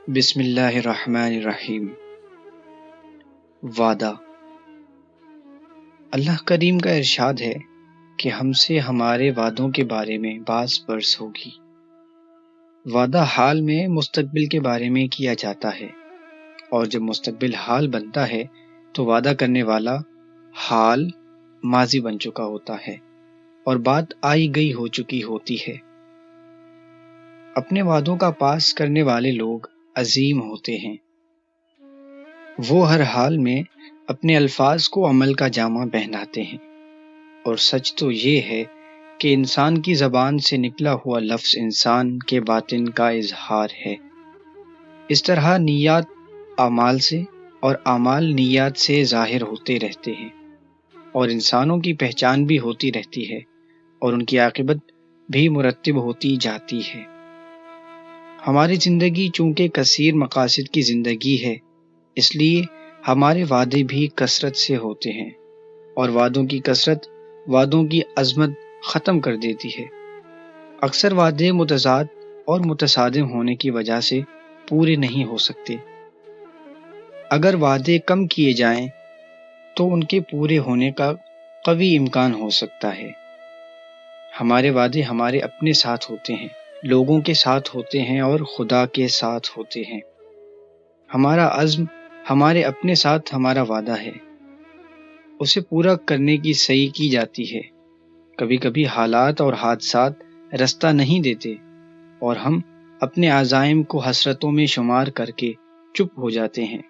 بسم اللہ الرحمن الرحیم۔ وعدہ۔ اللہ کریم کا ارشاد ہے کہ ہم سے ہمارے وعدوں کے بارے میں باز پرس ہوگی۔ وعدہ حال میں مستقبل کے بارے میں کیا جاتا ہے، اور جب مستقبل حال بنتا ہے تو وعدہ کرنے والا حال ماضی بن چکا ہوتا ہے اور بات آئی گئی ہو چکی ہوتی ہے۔ اپنے وعدوں کا پاس کرنے والے لوگ عظیم ہوتے ہیں۔ وہ ہر حال میں اپنے الفاظ کو عمل کا جامہ پہناتے ہیں، اور سچ تو یہ ہے کہ انسان کی زبان سے نکلا ہوا لفظ انسان کے باطن کا اظہار ہے۔ اس طرح نیات اعمال سے اور اعمال نیات سے ظاہر ہوتے رہتے ہیں، اور انسانوں کی پہچان بھی ہوتی رہتی ہے اور ان کی عاقبت بھی مرتب ہوتی جاتی ہے۔ ہماری زندگی چونکہ کثیر مقاصد کی زندگی ہے، اس لیے ہمارے وعدے بھی کثرت سے ہوتے ہیں، اور وعدوں کی کثرت وعدوں کی عظمت ختم کر دیتی ہے۔ اکثر وعدے متضاد اور متصادم ہونے کی وجہ سے پورے نہیں ہو سکتے۔ اگر وعدے کم کیے جائیں تو ان کے پورے ہونے کا قوی امکان ہو سکتا ہے۔ ہمارے وعدے ہمارے اپنے ساتھ ہوتے ہیں، لوگوں کے ساتھ ہوتے ہیں اور خدا کے ساتھ ہوتے ہیں۔ ہمارا عزم ہمارے اپنے ساتھ ہمارا وعدہ ہے، اسے پورا کرنے کی سعی کی جاتی ہے۔ کبھی کبھی حالات اور حادثات رستہ نہیں دیتے اور ہم اپنے عزائم کو حسرتوں میں شمار کر کے چپ ہو جاتے ہیں۔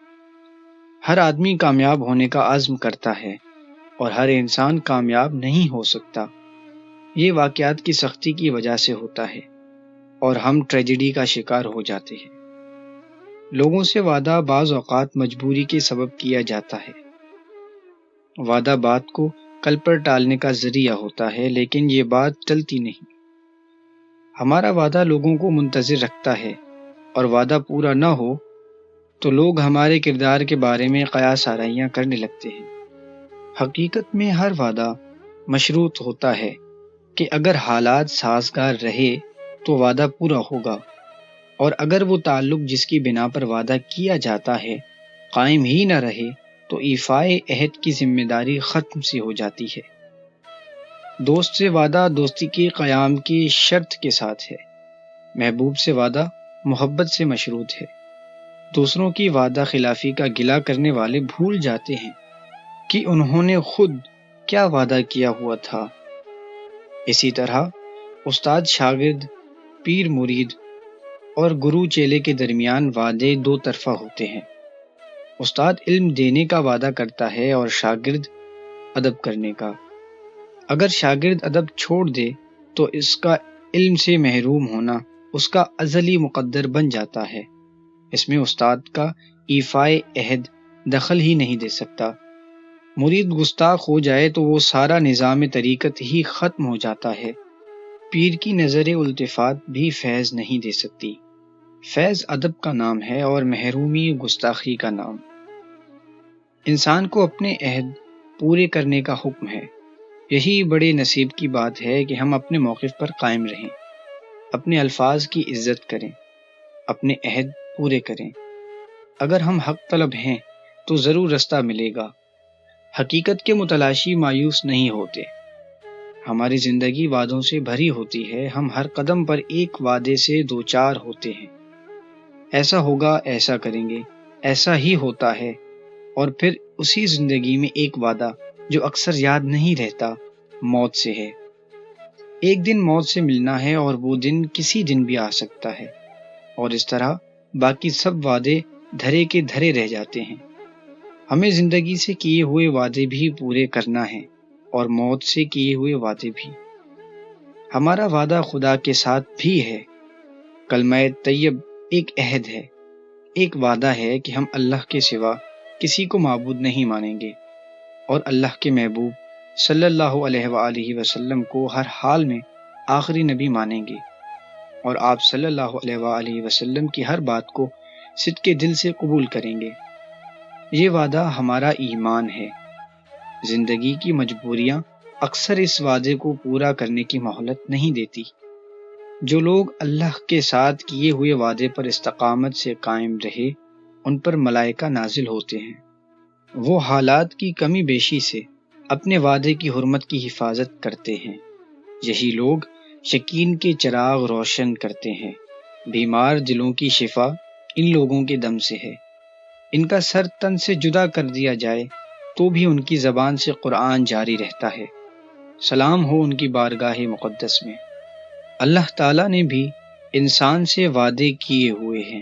ہر آدمی کامیاب ہونے کا عزم کرتا ہے اور ہر انسان کامیاب نہیں ہو سکتا۔ یہ واقعات کی سختی کی وجہ سے ہوتا ہے اور ہم ٹریجڈی کا شکار ہو جاتے ہیں۔ لوگوں سے وعدہ بعض اوقات مجبوری کے سبب کیا جاتا ہے۔ وعدہ بات کو کل پر ٹالنے کا ذریعہ ہوتا ہے، لیکن یہ بات ٹلتی نہیں۔ ہمارا وعدہ لوگوں کو منتظر رکھتا ہے، اور وعدہ پورا نہ ہو تو لوگ ہمارے کردار کے بارے میں قیاس آرائیاں کرنے لگتے ہیں۔ حقیقت میں ہر وعدہ مشروط ہوتا ہے کہ اگر حالات سازگار رہے تو وعدہ پورا ہوگا، اور اگر وہ تعلق جس کی بنا پر وعدہ کیا جاتا ہے قائم ہی نہ رہے تو ایفائے عہد کی ذمہ داری ختم سی ہو جاتی ہے۔ دوست سے وعدہ دوستی کے قیام کی شرط کے ساتھ ہے۔ محبوب سے وعدہ محبت سے مشروط ہے۔ دوسروں کی وعدہ خلافی کا گلہ کرنے والے بھول جاتے ہیں کہ انہوں نے خود کیا وعدہ کیا ہوا تھا۔ اسی طرح استاد شاگرد، پیر مرید اور گرو چیلے کے درمیان وعدے دو طرفہ ہوتے ہیں۔ استاد علم دینے کا وعدہ کرتا ہے اور شاگرد ادب کرنے کا۔ اگر شاگرد ادب چھوڑ دے تو اس کا علم سے محروم ہونا اس کا ازلی مقدر بن جاتا ہے۔ اس میں استاد کا ایفائے عہد دخل ہی نہیں دے سکتا۔ مرید گستاخ ہو جائے تو وہ سارا نظام طریقت ہی ختم ہو جاتا ہے۔ پیر کی نظر التفات بھی فیض نہیں دے سکتی۔ فیض ادب کا نام ہے اور محرومی گستاخی کا نام۔ انسان کو اپنے عہد پورے کرنے کا حکم ہے۔ یہی بڑے نصیب کی بات ہے کہ ہم اپنے موقف پر قائم رہیں، اپنے الفاظ کی عزت کریں، اپنے عہد پورے کریں۔ اگر ہم حق طلب ہیں تو ضرور رستہ ملے گا۔ حقیقت کے متلاشی مایوس نہیں ہوتے۔ ہماری زندگی وعدوں سے بھری ہوتی ہے، ہم ہر قدم پر ایک وعدے سے دوچار ہوتے ہیں۔ ایسا ہوگا، ایسا کریں گے، ایسا ہی ہوتا ہے، اور پھر اسی زندگی میں ایک وعدہ جو اکثر یاد نہیں رہتا، موت سے ہے۔ ایک دن موت سے ملنا ہے اور وہ دن کسی دن بھی آ سکتا ہے، اور اس طرح باقی سب وعدے دھرے کے دھرے رہ جاتے ہیں۔ ہمیں زندگی سے کیے ہوئے وعدے بھی پورے کرنا ہے اور موت سے کیے ہوئے وعدے بھی۔ ہمارا وعدہ خدا کے ساتھ بھی ہے۔ کلمہ طیب ایک عہد ہے، ایک وعدہ ہے کہ ہم اللہ کے سوا کسی کو معبود نہیں مانیں گے، اور اللہ کے محبوب صلی اللہ علیہ وآلہ وسلم کو ہر حال میں آخری نبی مانیں گے، اور آپ صلی اللہ علیہ وآلہ وسلم کی ہر بات کو صدق دل سے قبول کریں گے۔ یہ وعدہ ہمارا ایمان ہے۔ زندگی کی مجبوریاں اکثر اس وعدے کو پورا کرنے کی مہلت نہیں دیتی۔ جو لوگ اللہ کے ساتھ کیے ہوئے وعدے پر استقامت سے قائم رہے ان پر ملائکہ نازل ہوتے ہیں۔ وہ حالات کی کمی بیشی سے اپنے وعدے کی حرمت کی حفاظت کرتے ہیں۔ یہی لوگ یقین کے چراغ روشن کرتے ہیں۔ بیمار دلوں کی شفا ان لوگوں کے دم سے ہے۔ ان کا سر تن سے جدا کر دیا جائے تو بھی ان کی زبان سے قرآن جاری رہتا ہے۔ سلام ہو ان کی بارگاہ مقدس میں۔ اللہ تعالیٰ نے بھی انسان سے وعدے کیے ہوئے ہیں۔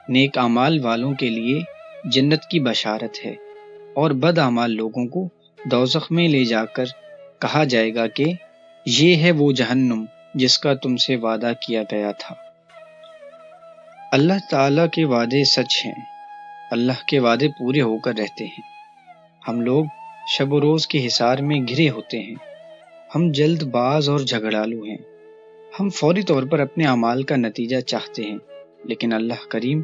نیک اعمال والوں کے لیے جنت کی بشارت ہے اور بد اعمال لوگوں کو دوزخ میں لے جا کر کہا جائے گا کہ یہ ہے وہ جہنم جس کا تم سے وعدہ کیا گیا تھا۔ اللہ تعالیٰ کے وعدے سچ ہیں۔ اللہ کے وعدے پورے ہو کر رہتے ہیں۔ ہم لوگ شب و روز کے حصار میں گھرے ہوتے ہیں۔ ہم جلد باز اور جھگڑالو ہیں۔ ہم فوری طور پر اپنے اعمال کا نتیجہ چاہتے ہیں، لیکن اللہ کریم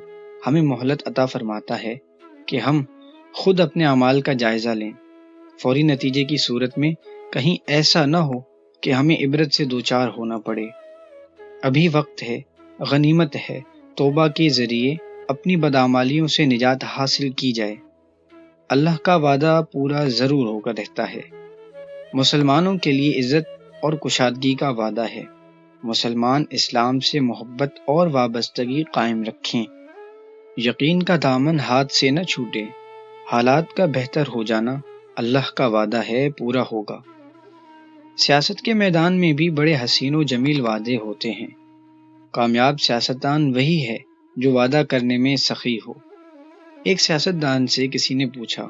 ہمیں مہلت عطا فرماتا ہے کہ ہم خود اپنے اعمال کا جائزہ لیں۔ فوری نتیجے کی صورت میں کہیں ایسا نہ ہو کہ ہمیں عبرت سے دوچار ہونا پڑے۔ ابھی وقت ہے، غنیمت ہے، توبہ کے ذریعے اپنی بدعمالیوں سے نجات حاصل کی جائے۔ اللہ کا وعدہ پورا ضرور ہو کر رہتا ہے۔ مسلمانوں کے لیے عزت اور کشادگی کا وعدہ ہے۔ مسلمان اسلام سے محبت اور وابستگی قائم رکھیں۔ یقین کا دامن ہاتھ سے نہ چھوٹے۔ حالات کا بہتر ہو جانا اللہ کا وعدہ ہے، پورا ہوگا۔ سیاست کے میدان میں بھی بڑے حسین و جمیل وعدے ہوتے ہیں۔ کامیاب سیاستدان وہی ہے جو وعدہ کرنے میں سخی ہو۔ ایک سیاستدان سے کسی نے پوچھا،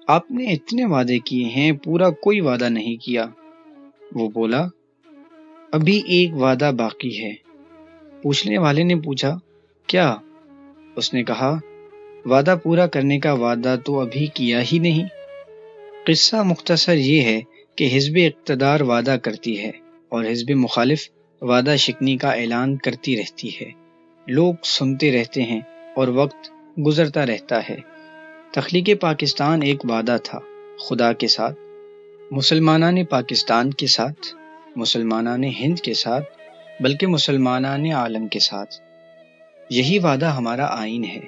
آپ نے اتنے وعدے کیے ہیں، پورا کوئی وعدہ نہیں کیا۔ وہ بولا، ابھی ایک وعدہ باقی ہے۔ پوچھنے والے نے پوچھا، کیا؟ اس نے کہا، وعدہ پورا کرنے کا وعدہ تو ابھی کیا ہی نہیں۔ قصہ مختصر یہ ہے کہ حزب اقتدار وعدہ کرتی ہے اور حزب مخالف وعدہ شکنی کا اعلان کرتی رہتی ہے۔ لوگ سنتے رہتے ہیں اور وقت گزرتا رہتا ہے۔ تخلیق پاکستان ایک وعدہ تھا، خدا کے ساتھ، مسلمانان پاکستان کے ساتھ، مسلمانان ہند کے ساتھ، بلکہ مسلمانان عالم کے ساتھ۔ یہی وعدہ ہمارا آئین ہے،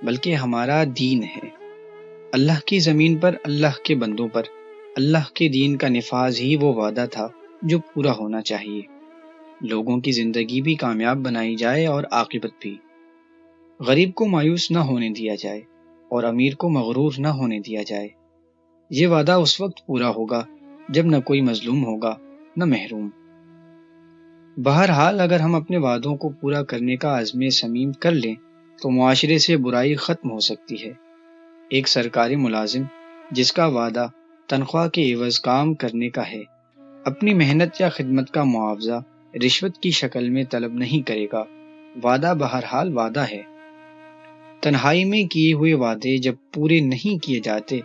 بلکہ ہمارا دین ہے۔ اللہ کی زمین پر اللہ کے بندوں پر اللہ کے دین کا نفاذ ہی وہ وعدہ تھا جو پورا ہونا چاہیے۔ لوگوں کی زندگی بھی کامیاب بنائی جائے اور عاقبت بھی۔ غریب کو مایوس نہ ہونے دیا جائے اور امیر کو مغرور نہ ہونے دیا جائے۔ یہ وعدہ اس وقت پورا ہوگا جب نہ کوئی مظلوم ہوگا نہ محروم۔ بہرحال اگر ہم اپنے وعدوں کو پورا کرنے کا عزم صمیم کر لیں تو معاشرے سے برائی ختم ہو سکتی ہے۔ ایک سرکاری ملازم جس کا وعدہ تنخواہ کے عوض کام کرنے کا ہے، اپنی محنت یا خدمت کا معاوضہ رشوت کی شکل میں طلب نہیں کرے گا۔ وعدہ بہرحال وعدہ ہے۔ تنہائی میں کیے ہوئے وعدے جب پورے نہیں کیے جاتے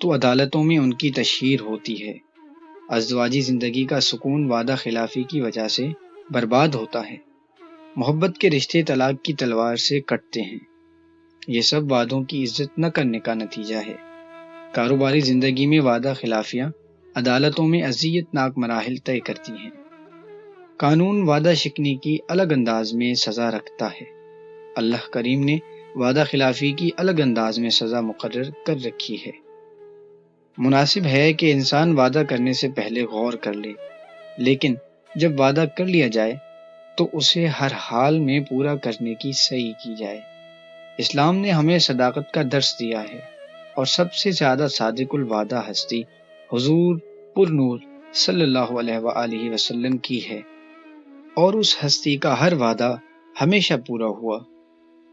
تو عدالتوں میں ان کی تشہیر ہوتی ہے۔ ازدواجی زندگی کا سکون وعدہ خلافی کی وجہ سے برباد ہوتا ہے۔ محبت کے رشتے طلاق کی تلوار سے کٹتے ہیں۔ یہ سب وعدوں کی عزت نہ کرنے کا نتیجہ ہے۔ کاروباری زندگی میں وعدہ خلافیاں عدالتوں میں اذیت ناک مراحل طے کرتی ہیں۔ قانون وعدہ شکنی کی الگ انداز میں سزا رکھتا ہے۔ اللہ کریم نے وعدہ خلافی کی الگ انداز میں سزا مقرر کر رکھی ہے۔ مناسب ہے کہ انسان وعدہ کرنے سے پہلے غور کر لے، لیکن جب وعدہ کر لیا جائے تو اسے ہر حال میں پورا کرنے کی سعی کی جائے۔ اسلام نے ہمیں صداقت کا درس دیا ہے اور سب سے زیادہ صادق الوعدہ ہستی حضور پر نور صلی اللہ علیہ وآلہ وسلم کی ہے، اور اس ہستی کا ہر وعدہ ہمیشہ پورا ہوا۔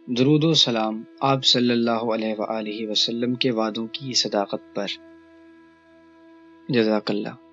درود و سلام آپ صلی اللہ علیہ وآلہ وسلم کے وعدوں کی صداقت پر۔ جزاک اللہ۔